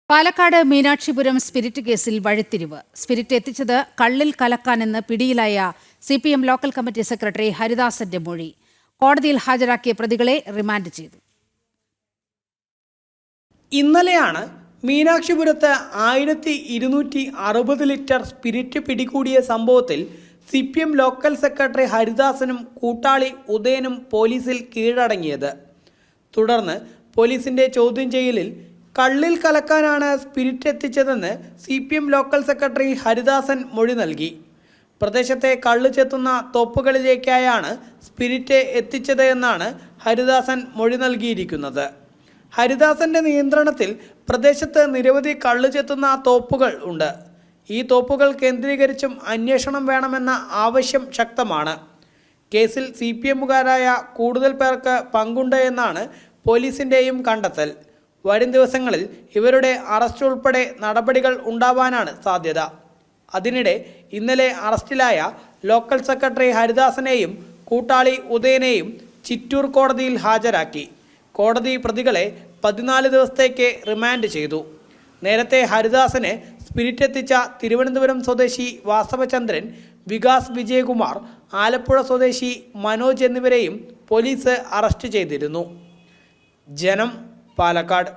Palakkad Meenakshipuram spirit കേസിൽ വഴിത്തിരിവ്. Spirit എത്തിച്ചത് കള്ളിൽ കലക്കാനെന്ന് പിടിയിലായ CPM ലോക്കൽ കമ്മിറ്റി സെക്രട്ടറി ഹരിദാസന്റെ മൊഴി കോടതിയിൽ ഹാജരാക്കിയ പ്രതികളെ റിമാൻഡ് ചെയ്തു. ഇന്നലെയാണ് മീനാക്ഷിപുരത്ത് 1260 ലിറ്റർ സ്പിരിറ്റ് പിടികൂടിയ സംഭവത്തിൽ CPM ലോക്കൽ സെക്രട്ടറി ഹരിദാസനും കൂട്ടാളി ഉദയനും പോലീസിൽ കീഴടങ്ങിയത്. തുടർന്ന് പോലീസിന്റെ ചോദ്യം ചെയ്യലിൽ കള്ളിൽ കലക്കാനാണ് സ്പിരിറ്റ് എത്തിച്ചതെന്ന് CPM ലോക്കൽ സെക്രട്ടറി ഹരിദാസൻ മൊഴി നൽകി. പ്രദേശത്തെ കള്ള് ചെത്തുന്ന തോപ്പുകളിലേക്കായാണ് സ്പിരിറ്റ് എത്തിച്ചത് എന്നാണ് ഹരിദാസൻ മൊഴി നൽകിയിരിക്കുന്നത്. ഹരിദാസന്റെ നിയന്ത്രണത്തിൽ പ്രദേശത്ത് നിരവധി കള്ള് ചെത്തുന്ന തോപ്പുകൾ ഉണ്ട്. ഈ തോപ്പുകൾ കേന്ദ്രീകരിച്ചും അന്വേഷണം വേണമെന്ന ആവശ്യം ശക്തമാണ്. കേസിൽ CPMകാരായ കൂടുതൽ പേർക്ക് പങ്കുണ്ട് എന്നാണ് പോലീസിന്റെയും കണ്ടെത്തൽ. വരും ദിവസങ്ങളിൽ ഇവരുടെ അറസ്റ്റ് ഉൾപ്പെടെ നടപടികൾ ഉണ്ടാവാനാണ് സാധ്യത. അതിനിടെ ഇന്നലെ അറസ്റ്റിലായ ലോക്കൽ സെക്രട്ടറി ഹരിദാസനെയും കൂട്ടാളി ഉദയനെയും ചിറ്റൂർ കോടതിയിൽ ഹാജരാക്കി. കോടതി പ്രതികളെ 14 ദിവസത്തേക്ക് റിമാൻഡ് ചെയ്തു. നേരത്തെ ഹരിദാസനെ സ്പിരിറ്റ് എത്തിച്ച തിരുവനന്തപുരം സ്വദേശി വാസവചന്ദ്രൻ, വികാസ് വിജയകുമാർ, ആലപ്പുഴ സ്വദേശി മനോജ് എന്നിവരെയും പോലീസ് അറസ്റ്റ് ചെയ്തിരുന്നു. ജനം, പാലക്കാട്.